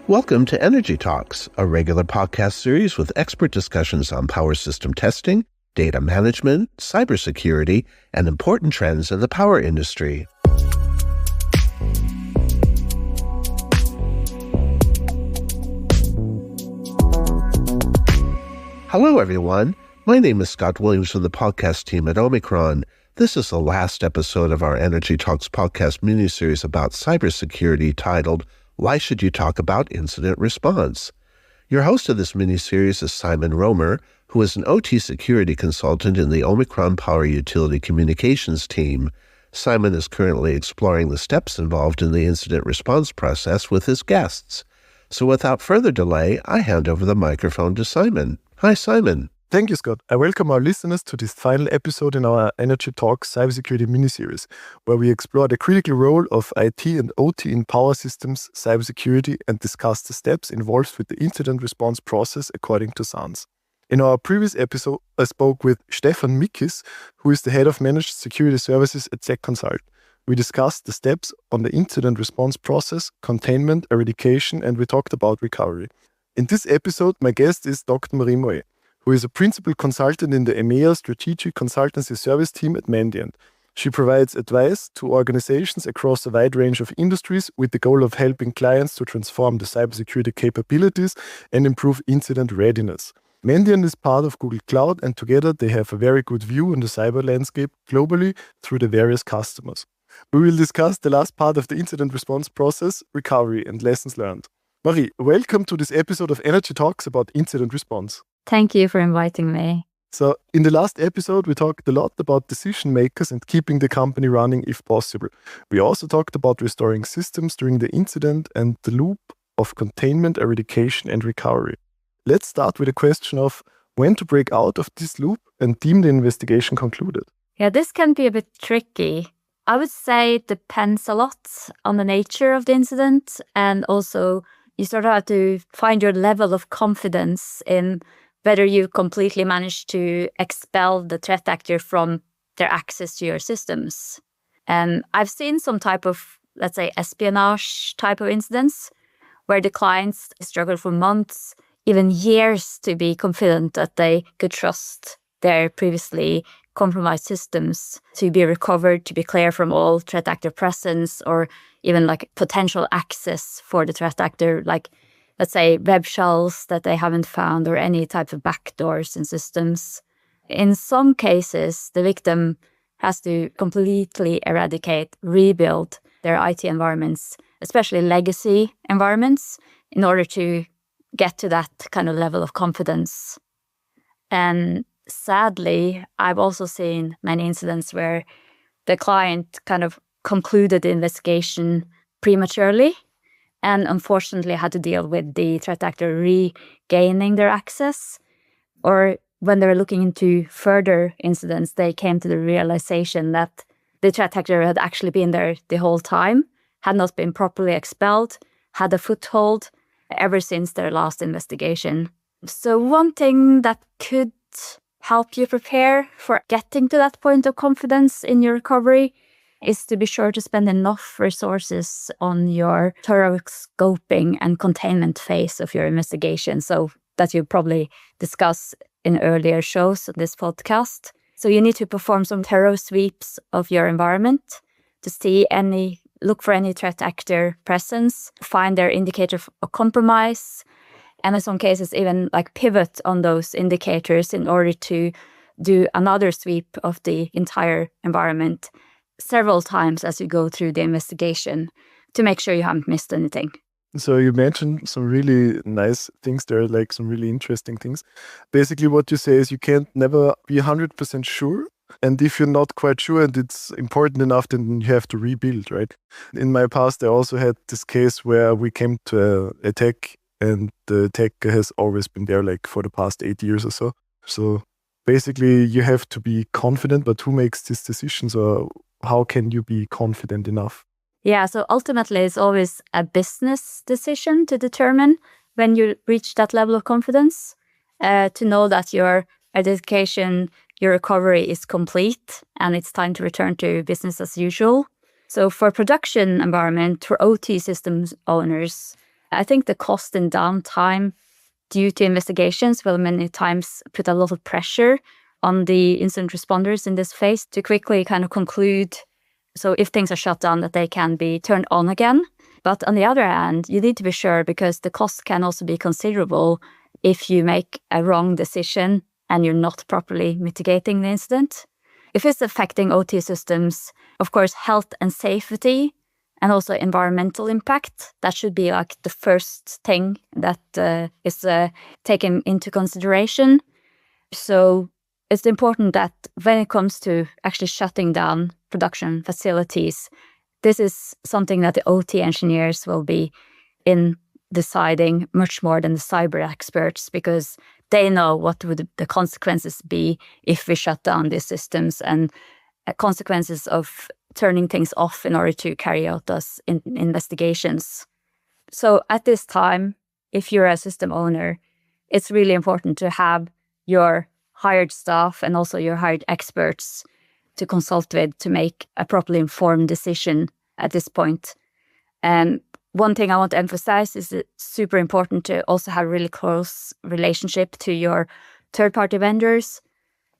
Welcome to Energy Talks, a regular podcast series with expert discussions on power system testing, data management, cybersecurity, and important trends in the power industry. Hello, everyone. My name is Scott Williams from the podcast team at OMICRON. This is the last episode of our Energy Talks podcast miniseries about cybersecurity titled, Why Should You Talk About Incident Response? Your host of this miniseries is Simon Rommer, who is an OT security consultant in the OMICRON Power Utility Communications team. Simon is currently exploring the steps involved in the incident response process with his guests. So without further delay, I hand over the microphone to Simon. Hi, Simon. Thank you, Scott. I welcome our listeners to this final episode in our Energy Talks Cybersecurity miniseries, where we explore the critical role of IT and OT in power systems, cybersecurity, and discuss the steps involved with the incident response process according to SANS. In our previous episode, I spoke with Stefan Mikis, who is the head of managed security services at Mandiant Consulting. We discussed the steps on the incident response process, containment, eradication, and we talked about recovery. In this episode, my guest is Dr. Marie Moe, who is a principal consultant in the EMEA Strategic Consultancy Service team at Mandiant. She provides advice to organizations across a wide range of industries with the goal of helping clients to transform the cybersecurity capabilities and improve incident readiness. Mandiant is part of Google Cloud, and together they have a very good view on the cyber landscape globally through the various customers. We will discuss the last part of the incident response process, recovery, and lessons learned. Marie, welcome to this episode of Energy Talks about incident response. Thank you for inviting me. So, in the last episode, we talked a lot about decision makers and keeping the company running if possible. We also talked about restoring systems during the incident and the loop of containment, eradication, and recovery. Let's start with a question of when to break out of this loop and deem the investigation concluded. Yeah, this can be a bit tricky. I would say it depends a lot on the nature of the incident, and also you sort of have to find your level of confidence in whether you completely managed to expel the threat actor from their access to your systems. And I've seen some type of, let's say, espionage type of incidents where the clients struggle for months, even years, to be confident that they could trust their previously compromised systems to be recovered, to be clear from all threat actor presence, or even like potential access for the threat actor, like let's say web shells that they haven't found or any type of backdoors in systems. In some cases, the victim has to completely eradicate, rebuild their IT environments, especially legacy environments, in order to get to that kind of level of confidence. And sadly, I've also seen many incidents where the client kind of concluded the investigation prematurely and unfortunately had to deal with the threat actor regaining their access. Or when they were looking into further incidents, they came to the realization that the threat actor had actually been there the whole time, had not been properly expelled, had a foothold ever since their last investigation. So one thing that could help you prepare for getting to that point of confidence in your recovery is to be sure to spend enough resources on your thorough scoping and containment phase of your investigation, so that you probably discuss in earlier shows of this podcast. So you need to perform some thorough sweeps of your environment to look for any threat actor presence, find their indicator of compromise, and in some cases even like pivot on those indicators in order to do another sweep of the entire environment several times as you go through the investigation to make sure you haven't missed anything. So you mentioned some really nice things there, like some really interesting things. Basically what you say is you can't never be 100% sure. And if you're not quite sure and it's important enough, then you have to rebuild, right? In my past, I also had this case where we came to an attack and the attacker has always been there like for the past 8 years or so. So basically you have to be confident, but who makes these decisions, or how can you be confident enough? Yeah, so ultimately it's always a business decision to determine when you reach that level of confidence, to know that your identification, your recovery is complete and it's time to return to business as usual. So for production environment, for OT systems owners, I think the cost and downtime due to investigations will many times put a lot of pressure on the incident responders in this phase to quickly kind of conclude. So if things are shut down, that they can be turned on again. But on the other hand, you need to be sure, because the cost can also be considerable if you make a wrong decision and you're not properly mitigating the incident. If it's affecting OT systems, of course, health and safety and also environmental impact, that should be like the first thing that is taken into consideration. So it's important that when it comes to actually shutting down production facilities, this is something that the OT engineers will be in deciding much more than the cyber experts, because they know what would the consequences be if we shut down these systems, and consequences of turning things off in order to carry out those investigations. So at this time, if you're a system owner, it's really important to have your hired staff and also your hired experts to consult with to make a properly informed decision at this point. And one thing I want to emphasize is it's super important to also have a really close relationship to your third-party vendors,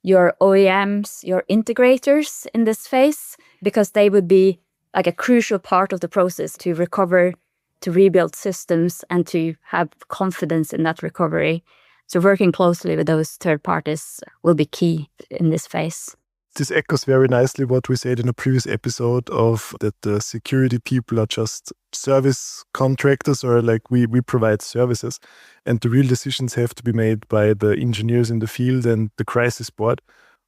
your OEMs, your integrators in this phase, because they would be like a crucial part of the process to recover, to rebuild systems, and to have confidence in that recovery. So working closely with those third parties will be key in this phase. This echoes very nicely what we said in a previous episode of that the security people are just service contractors, or like we provide services, and the real decisions have to be made by the engineers in the field and the crisis board,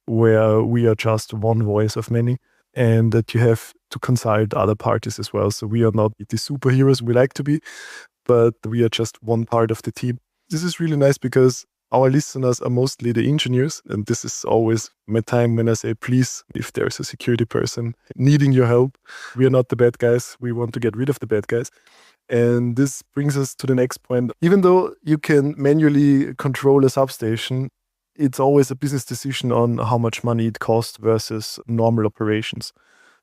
where we are just one voice of many, and that you have to consult other parties as well. So we are not the superheroes we like to be, but we are just one part of the team. This is really nice because our listeners are mostly the engineers, and this is always my time when I say, please, if there's a security person needing your help, we are not the bad guys. We want to get rid of the bad guys. And this brings us to the next point. Even though you can manually control a substation, it's always a business decision on how much money it costs versus normal operations.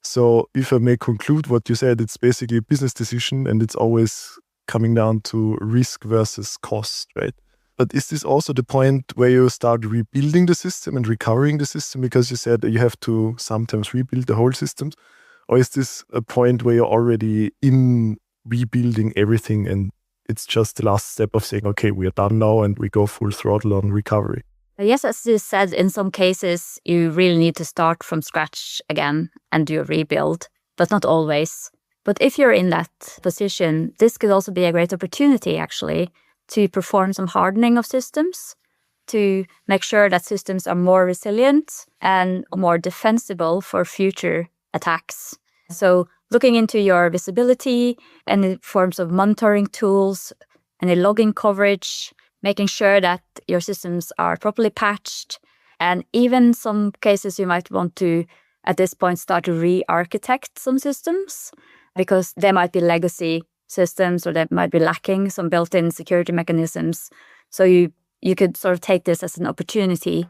So if I may conclude what you said, it's basically a business decision, and it's always coming down to risk versus cost, right? But is this also the point where you start rebuilding the system and recovering the system? Because you said that you have to sometimes rebuild the whole systems. Or is this a point where you're already in rebuilding everything and it's just the last step of saying, okay, we are done now and we go full throttle on recovery? Yes, as you said, in some cases, you really need to start from scratch again and do a rebuild, but not always. But if you're in that position, this could also be a great opportunity, actually, to perform some hardening of systems, to make sure that systems are more resilient and more defensible for future attacks. So looking into your visibility and the forms of monitoring tools and the logging coverage, making sure that your systems are properly patched, and even some cases you might want to, at this point, start to re-architect some systems because they might be legacy systems or they might be lacking some built-in security mechanisms. So you could sort of take this as an opportunity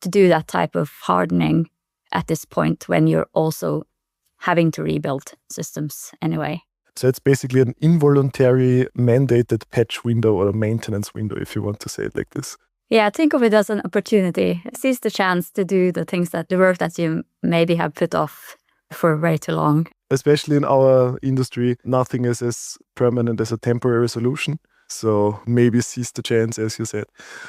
to do that type of hardening at this point when you're also having to rebuild systems anyway. So it's basically an involuntary mandated patch window or a maintenance window, if you want to say it like this. Yeah, think of it as an opportunity. Seize the chance to do the work that you maybe have put off for way too long. Especially in our industry, nothing is as permanent as a temporary solution. So maybe seize the chance, as you said.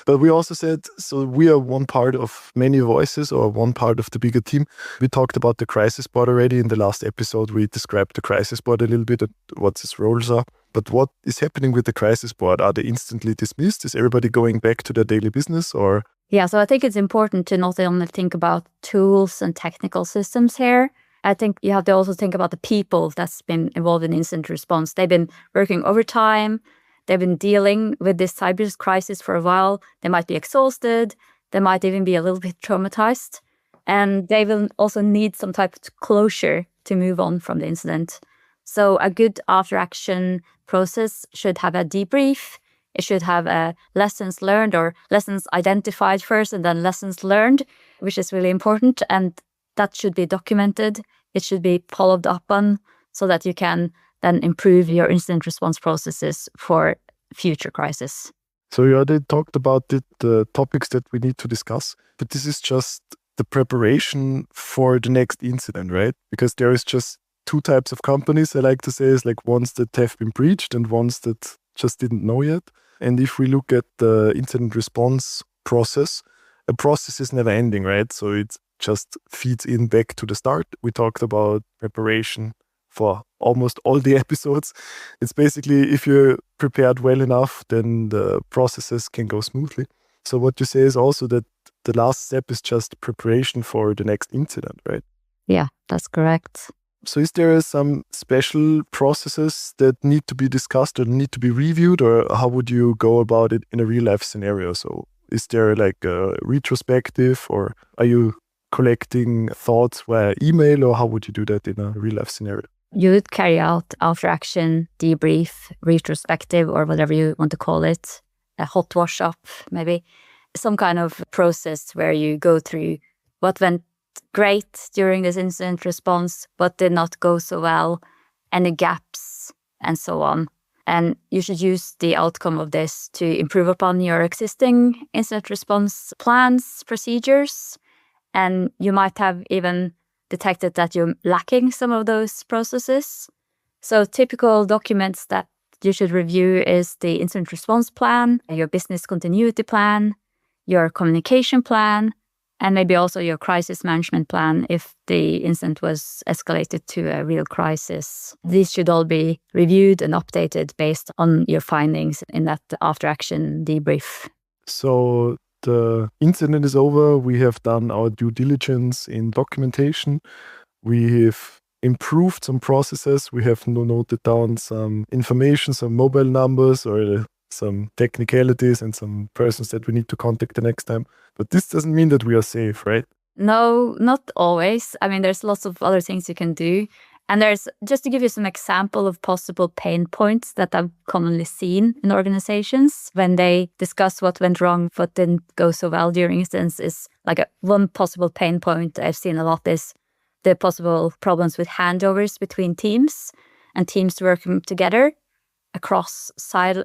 But we also said, so we are one part of many voices or one part of the bigger team. We talked about the crisis board already. In the last episode, we described the crisis board a little bit and what its roles are. But what is happening with the crisis board? Are they instantly dismissed? Is everybody going back to their daily business or? Yeah, so I think it's important to not only think about tools and technical systems here. I think you have to also think about the people that's been involved in incident response. They've been working overtime. They've been dealing with this cyber crisis for a while. They might be exhausted. They might even be a little bit traumatized. And they will also need some type of closure to move on from the incident. So a good after-action process should have a debrief. It should have a lessons learned or lessons identified first and then lessons learned, which is really important. And that should be documented. It should be followed up on so that you can then improve your incident response processes for future crisis. So you already talked about the topics that we need to discuss, but this is just the preparation for the next incident, right? Because there is just two types of companies, I like to say, is like ones that have been breached and ones that just didn't know yet. And if we look at the incident response process, a process is never ending, right? So it just feeds in back to the start. We talked about preparation for almost all the episodes. It's basically, if you're prepared well enough, then the processes can go smoothly. So what you say is also that the last step is just preparation for the next incident, right? Yeah, that's correct. So is there some special processes that need to be discussed or need to be reviewed, or how would you go about it in a real life scenario? So is there like a retrospective, or are you collecting thoughts via email, or how would you do that in a real life scenario? You would carry out after action, debrief, retrospective, or whatever you want to call it, a hot wash up, maybe some kind of process where you go through what went great during this incident response, what did not go so well, any gaps, and so on. And you should use the outcome of this to improve upon your existing incident response plans, procedures, and you might have even detected that you're lacking some of those processes. So typical documents that you should review is the incident response plan, your business continuity plan, your communication plan, and maybe also your crisis management plan if the incident was escalated to a real crisis. These should all be reviewed and updated based on your findings in that after-action debrief. So the incident is over. We have done our due diligence in documentation. We have improved some processes. We have noted down some information, some mobile numbers or some technicalities and some persons that we need to contact the next time. But this doesn't mean that we are safe, right? No, not always. I mean, there's lots of other things you can do. And there's, just to give you some example of possible pain points that I've commonly seen in organizations when they discuss what went wrong, what didn't go so well during incidents, is like one possible pain point I've seen a lot is the possible problems with handovers between teams and teams working together across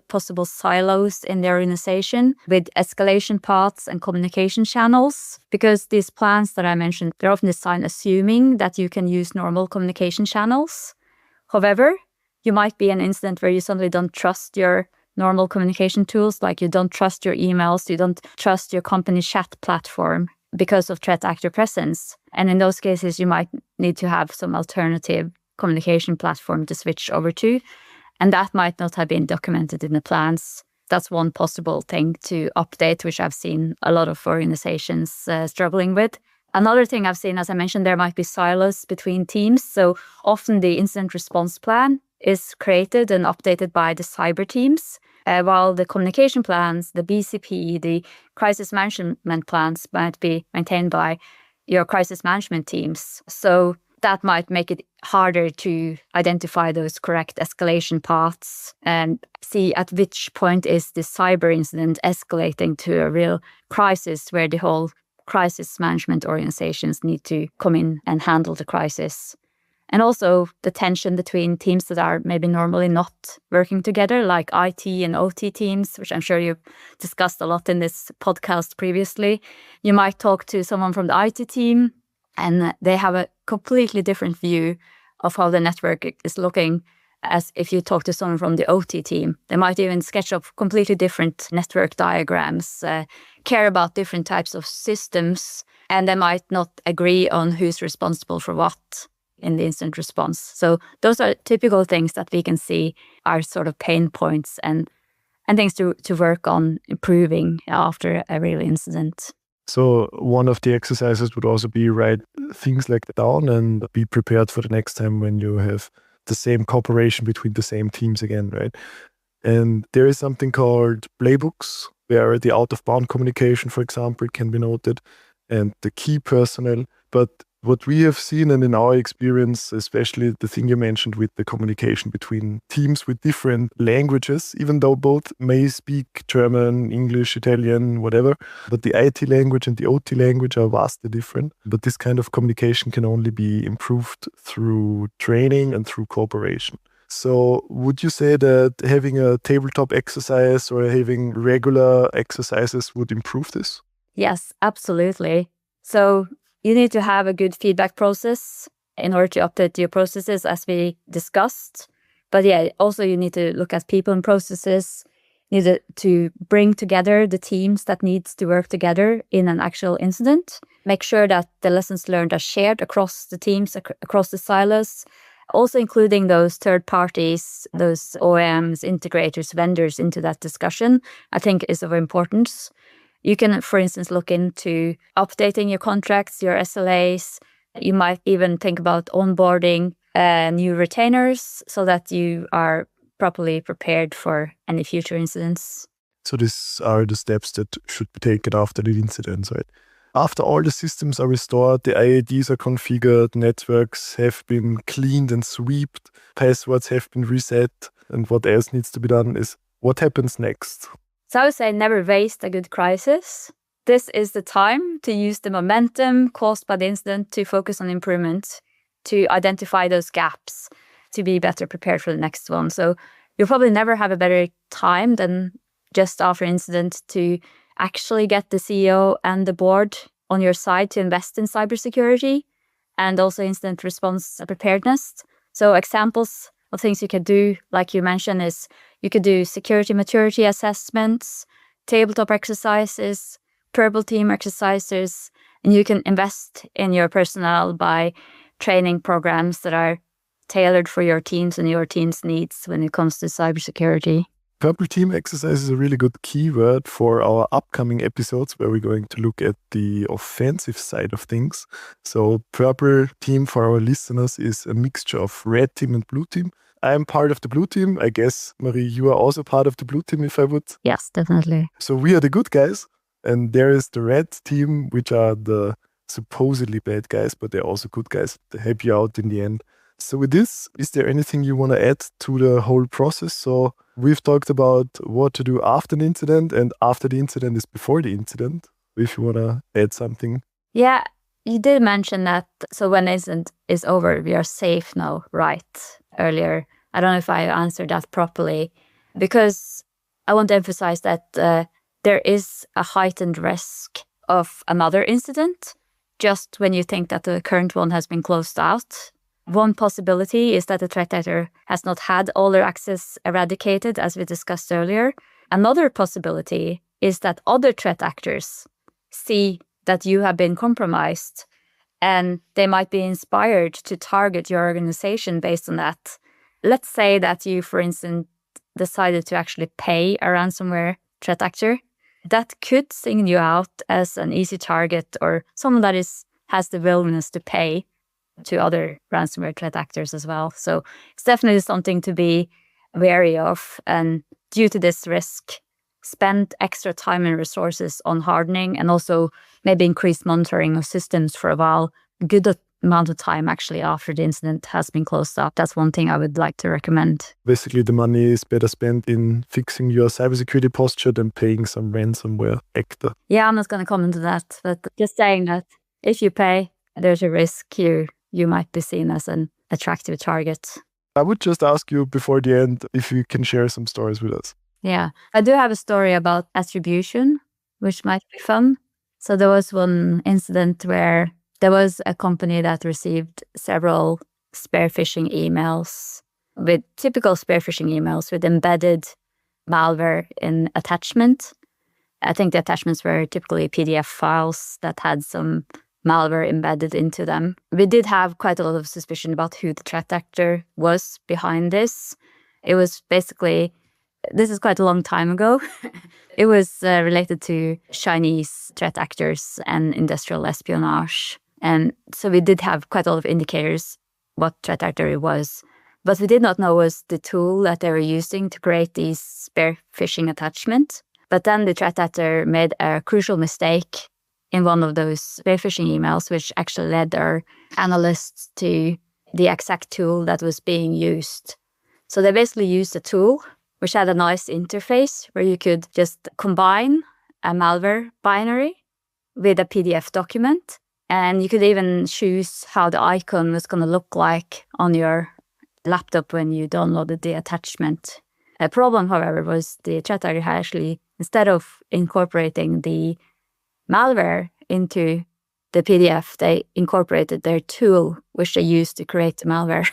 possible silos in the organization with escalation paths and communication channels. Because these plans that I mentioned, they're often designed assuming that you can use normal communication channels. However, you might be an incident where you suddenly don't trust your normal communication tools, like you don't trust your emails, you don't trust your company chat platform because of threat actor presence. And in those cases, you might need to have some alternative communication platform to switch over to. And that might not have been documented in the plans. That's one possible thing to update, which I've seen a lot of organizations struggling with. Another thing I've seen, as I mentioned, there might be silos between teams. So often the incident response plan is created and updated by the cyber teams, while the communication plans, the BCP, the crisis management plans might be maintained by your crisis management teams. So that might make it harder to identify those correct escalation paths and see at which point is the cyber incident escalating to a real crisis where the whole crisis management organizations need to come in and handle the crisis. And also the tension between teams that are maybe normally not working together, like IT and OT teams, which I'm sure you've discussed a lot in this podcast previously. You might talk to someone from the IT team and they have a completely different view of how the network is looking as if you talk to someone from the OT team. They might even sketch up completely different network diagrams, care about different types of systems, and they might not agree on who's responsible for what in the incident response. So those are typical things that we can see are sort of pain points and things to work on improving after a real incident. So one of the exercises would also be write things like that down and be prepared for the next time when you have the same cooperation between the same teams again, right? And there is something called playbooks where the out-of-bound communication, for example, can be noted and the key personnel. But what we have seen and in our experience, especially the thing you mentioned with the communication between teams with different languages, even though both may speak German, English, Italian, whatever, but the IT language and the OT language are vastly different. But this kind of communication can only be improved through training and through cooperation. So would you say that having a tabletop exercise or having regular exercises would improve this? Yes, absolutely. So you need to have a good feedback process in order to update your processes, as we discussed. But yeah, also you need to look at people and processes. You need to bring together the teams that needs to work together in an actual incident. Make sure that the lessons learned are shared across the teams, across the silos, also including those third parties, those OEMs, integrators, vendors into that discussion, I think is of importance. You can, for instance, look into updating your contracts, your SLAs. You might even think about onboarding new retainers so that you are properly prepared for any future incidents. So these are the steps that should be taken after the incidents, right? After all the systems are restored, the IADs are configured, networks have been cleaned and swept, passwords have been reset, and what else needs to be done is what happens next? So I would say never waste a good crisis. This is the time to use the momentum caused by the incident to focus on improvement, to identify those gaps, to be better prepared for the next one. So you'll probably never have a better time than just after incident to actually get the CEO and the board on your side to invest in cybersecurity and also incident response preparedness. So examples of things you could do, like you mentioned, is you could do security maturity assessments, tabletop exercises, purple team exercises, and you can invest in your personnel by training programs that are tailored for your teams and your team's needs when it comes to cybersecurity. Purple team exercise is a really good keyword for our upcoming episodes where we're going to look at the offensive side of things. So purple team for our listeners is a mixture of red team and blue team. I am part of the blue team. I guess, Marie, you are also part of the blue team, if I would. Yes, definitely. So we are the good guys, and there is the red team, which are the supposedly bad guys, but they're also good guys. They help you out in the end. So with this, is there anything you want to add to the whole process? So we've talked about what to do after the incident, and after the incident is before the incident, if you want to add something. Yeah, you did mention that. So when the incident is over, we are safe now, right? Earlier. I don't know if I answered that properly, because I want to emphasize that there is a heightened risk of another incident just when you think that the current one has been closed out. One possibility is that the threat actor has not had all their access eradicated, as we discussed earlier. Another possibility is that other threat actors see that you have been compromised and they might be inspired to target your organization based on that. Let's say that you, for instance, decided to actually pay a ransomware threat actor. That could single you out as an easy target or someone that has the willingness to pay to other ransomware threat actors as well. So it's definitely something to be wary of. And due to this risk, spend extra time and resources on hardening and also maybe increased monitoring of systems for a while. Good amount of time actually after the incident has been closed up. That's one thing I would like to recommend. Basically, the money is better spent in fixing your cybersecurity posture than paying some ransomware actor. Yeah, I'm not going to comment on that, but just saying that if you pay, there's a risk you might be seen as an attractive target. I would just ask you before the end if you can share some stories with us. Yeah, I do have a story about attribution, which might be fun. So there was one incident where there was a company that received several spear phishing emails with typical spear phishing emails with embedded malware in attachment. I think the attachments were typically PDF files that had some malware embedded into them. We did have quite a lot of suspicion about who the threat actor was behind this. It was basically, this is quite a long time ago. It was related to Chinese threat actors and industrial espionage. And so we did have quite a lot of indicators what threat actor it was. But we did not know was the tool that they were using to create these spear phishing attachments. But then the threat actor made a crucial mistake in one of those spear phishing emails, which actually led our analysts to the exact tool that was being used. So they basically used a tool which had a nice interface where you could just combine a malware binary with a PDF document. And you could even choose how the icon was going to look like on your laptop when you downloaded the attachment. A problem, however, was the threat actor had actually, instead of incorporating the malware into the PDF, they incorporated their tool, which they used to create the malware.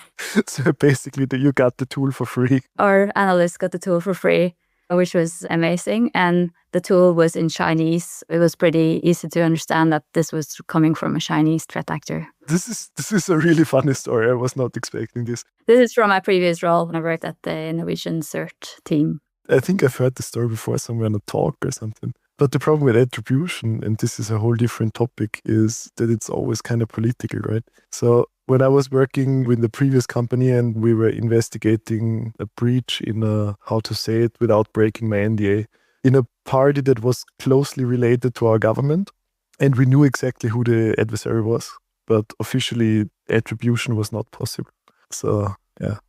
So basically, you got the tool for free. Our analysts got the tool for free, which was amazing. And the tool was in Chinese. It was pretty easy to understand that this was coming from a Chinese threat actor. This is a really funny story. I was not expecting this. This is from my previous role when I worked at the Norwegian CERT team. I think I've heard the story before somewhere in a talk or something. But the problem with attribution, and this is a whole different topic, is that it's always kind of political, right? So when I was working with the previous company and we were investigating a breach in a, how to say it without breaking my NDA, in a party that was closely related to our government, and we knew exactly who the adversary was, but officially attribution was not possible. So, yeah.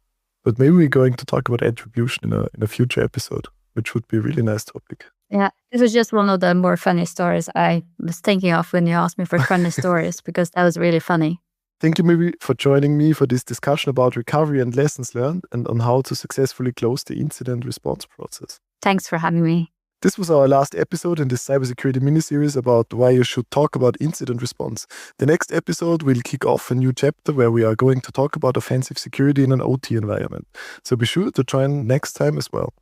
But maybe we're going to talk about attribution in a future episode, which would be a really nice topic. Yeah, this was just one of the more funny stories I was thinking of when you asked me for funny stories, because that was really funny. Thank you, Miri, for joining me for this discussion about recovery and lessons learned and on how to successfully close the incident response process. Thanks for having me. This was our last episode in this cybersecurity miniseries about why you should talk about incident response. The next episode will kick off a new chapter where we are going to talk about offensive security in an OT environment. So be sure to join next time as well.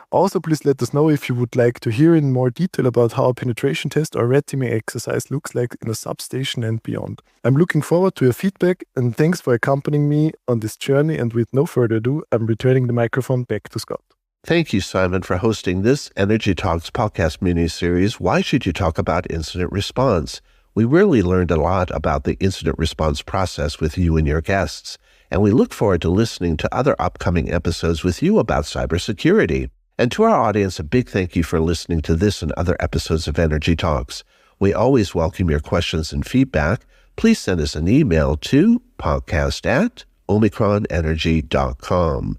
Also, please let us know if you would like to hear in more detail about how a penetration test or red teaming exercise looks like in a substation and beyond. I'm looking forward to your feedback, and thanks for accompanying me on this journey. And with no further ado, I'm returning the microphone back to Scott. Thank you, Simon, for hosting this Energy Talks podcast mini-series, Why Should You Talk About Incident Response? We really learned a lot about the incident response process with you and your guests, and we look forward to listening to other upcoming episodes with you about cybersecurity. And to our audience, a big thank you for listening to this and other episodes of Energy Talks. We always welcome your questions and feedback. Please send us an email to podcast@omicronenergy.com.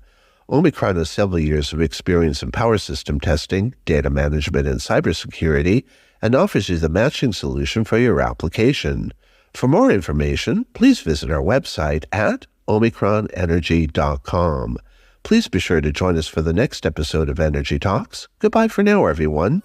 OMICRON has several years of experience in power system testing, data management, and cybersecurity, and offers you the matching solution for your application. For more information, please visit our website at omicronenergy.com. Please be sure to join us for the next episode of Energy Talks. Goodbye for now, everyone.